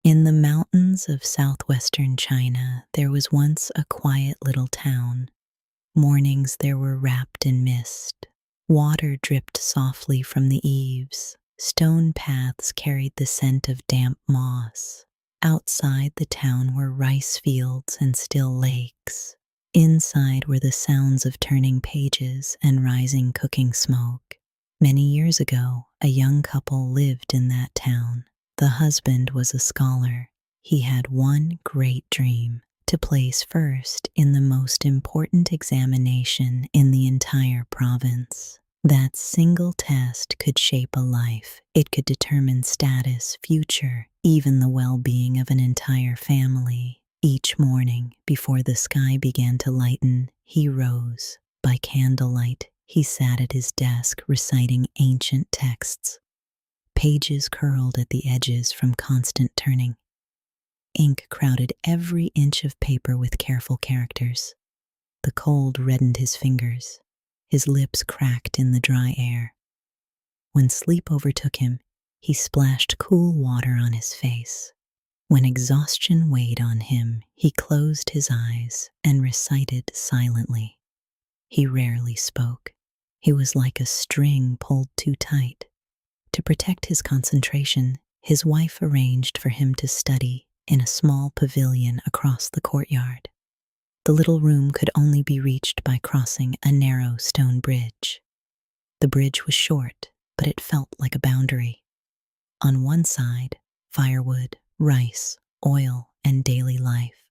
In the mountains of southwestern China, there was once a quiet little town. Mornings there were wrapped in mist. Water dripped softly from the eaves. Stone paths carried the scent of damp moss. Outside the town were rice fields and still lakes. Inside were the sounds of turning pages and rising cooking smoke. Many years ago, a young couple lived in that town. The husband was a scholar. He had one great dream: to place first in the most important examination in the entire province. That single test could shape a life. It could determine status, future, even the well-being of an entire family. Each morning, before the sky began to lighten, he rose. By candlelight, he sat at his desk reciting ancient texts. Pages curled at the edges from constant turning. Ink crowded every inch of paper with careful characters. The cold reddened his fingers. His lips cracked in the dry air. When sleep overtook him, he splashed cool water on his face. When exhaustion weighed on him, he closed his eyes and recited silently. He rarely spoke. He was like a string pulled too tight. To protect his concentration, his wife arranged for him to study in a small pavilion across the courtyard. The little room could only be reached by crossing a narrow stone bridge. The bridge was short, but it felt like a boundary. On one side, firewood, rice, oil, and daily life.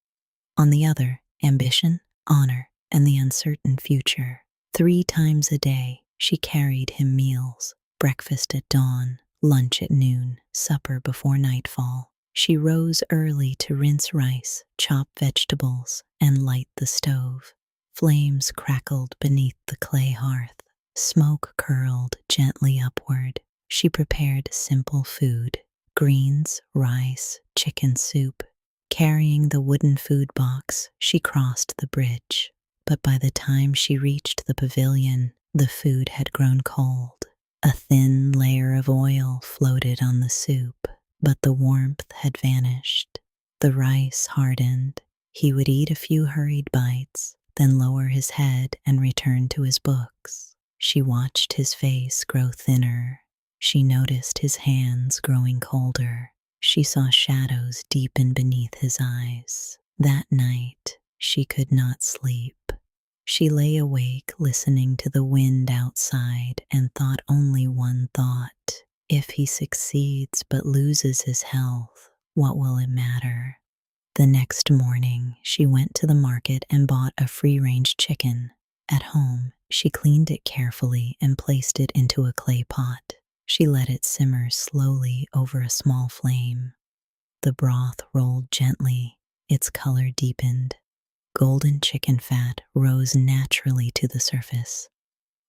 On the other, ambition, honor, and the uncertain future. 3 times a day, she carried him meals: breakfast at dawn, lunch at noon, supper before nightfall. She rose early to rinse rice, chop vegetables, and light the stove. Flames crackled beneath the clay hearth. Smoke curled gently upward. She prepared simple food: greens, rice, chicken soup. Carrying the wooden food box, she crossed the bridge. But by the time she reached the pavilion, the food had grown cold. A thin layer of oil floated on the soup, but the warmth had vanished. The rice hardened. He would eat a few hurried bites, then lower his head and return to his books. She watched his face grow thinner. She noticed his hands growing colder. She saw shadows deepen beneath his eyes. That night, she could not sleep. She lay awake listening to the wind outside and thought only one thought: if he succeeds but loses his health, what will it matter? The next morning, she went to the market and bought a free-range chicken. At home, she cleaned it carefully and placed it into a clay pot. She let it simmer slowly over a small flame. The broth rolled gently. Its color deepened. Golden chicken fat rose naturally to the surface.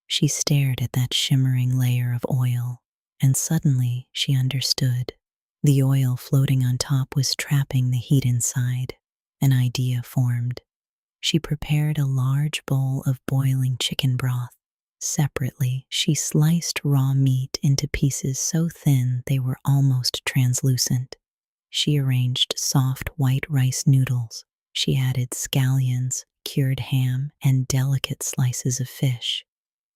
She stared at that shimmering layer of oil, and suddenly she understood. The oil floating on top was trapping the heat inside. An idea formed. She prepared a large bowl of boiling chicken broth. Separately, she sliced raw meat into pieces so thin they were almost translucent. She arranged soft white rice noodles. She added scallions, cured ham, and delicate slices of fish.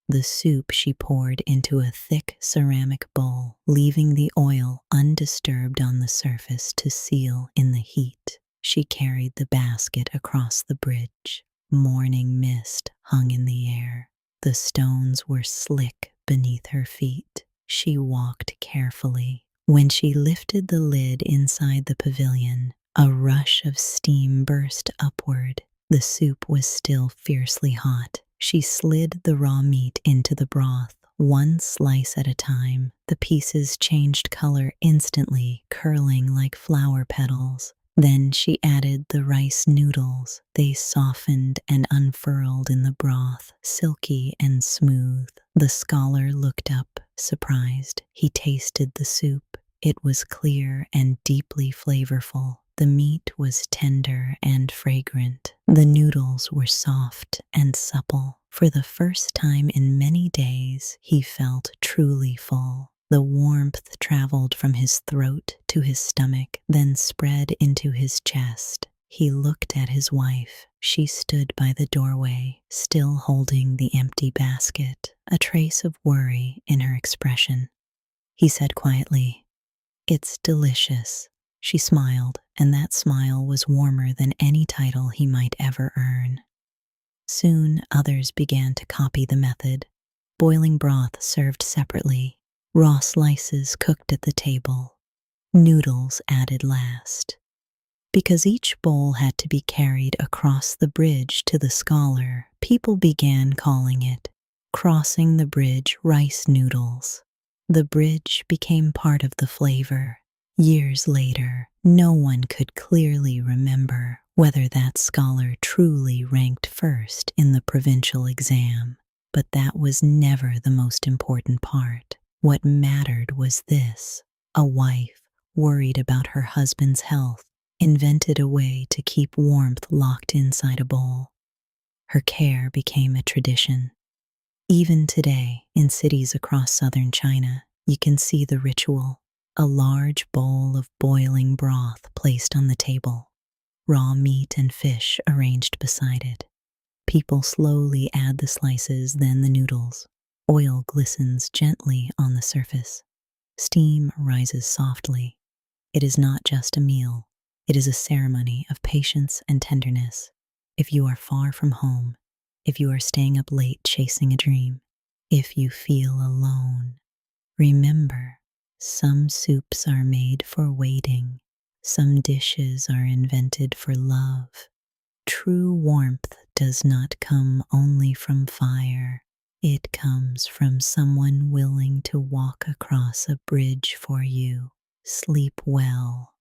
The soup she poured into a thick ceramic bowl, leaving the oil undisturbed on the surface to seal in the heat. She carried the basket across the bridge. Morning mist hung in the air. The stones were slick beneath her feet. She walked carefully. When she lifted the lid inside the pavilion, a rush of steam burst upward. The soup was still fiercely hot. She slid the raw meat into the broth, one slice at a time. The pieces changed color instantly, curling like flower petals. Then she added the rice noodles. They softened and unfurled in the broth, silky and smooth. The scholar looked up, surprised. He tasted the soup. It was clear and deeply flavorful. The meat was tender and fragrant. The noodles were soft and supple. For the first time in many days, he felt truly full. The warmth traveled from his throat to his stomach, then spread into his chest. He looked at his wife. She stood by the doorway, still holding the empty basket, a trace of worry in her expression. He said quietly, "It's delicious." She smiled, and that smile was warmer than any title he might ever earn. Soon others began to copy the method. Boiling broth served separately, raw slices cooked at the table, noodles added last. Because each bowl had to be carried across the bridge to the scholar, people began calling it crossing the bridge rice noodles. The bridge became part of the flavor. Years later, no one could clearly remember whether that scholar truly ranked first in the provincial exam, but that was never the most important part. What mattered was this: a wife, worried about her husband's health, invented a way to keep warmth locked inside a bowl. Her care became a tradition. Even today, in cities across southern China, you can see the ritual: a large bowl of boiling broth placed on the table, raw meat and fish arranged beside it. People slowly add the slices, then the noodles. Oil glistens gently on the surface. Steam rises softly. It is not just a meal. It is a ceremony of patience and tenderness. If you are far from home, if you are staying up late chasing a dream, if you feel alone, remember, some soups are made for waiting. Some dishes are invented for love. True warmth does not come only from fire. It comes from someone willing to walk across a bridge for you. Sleep well.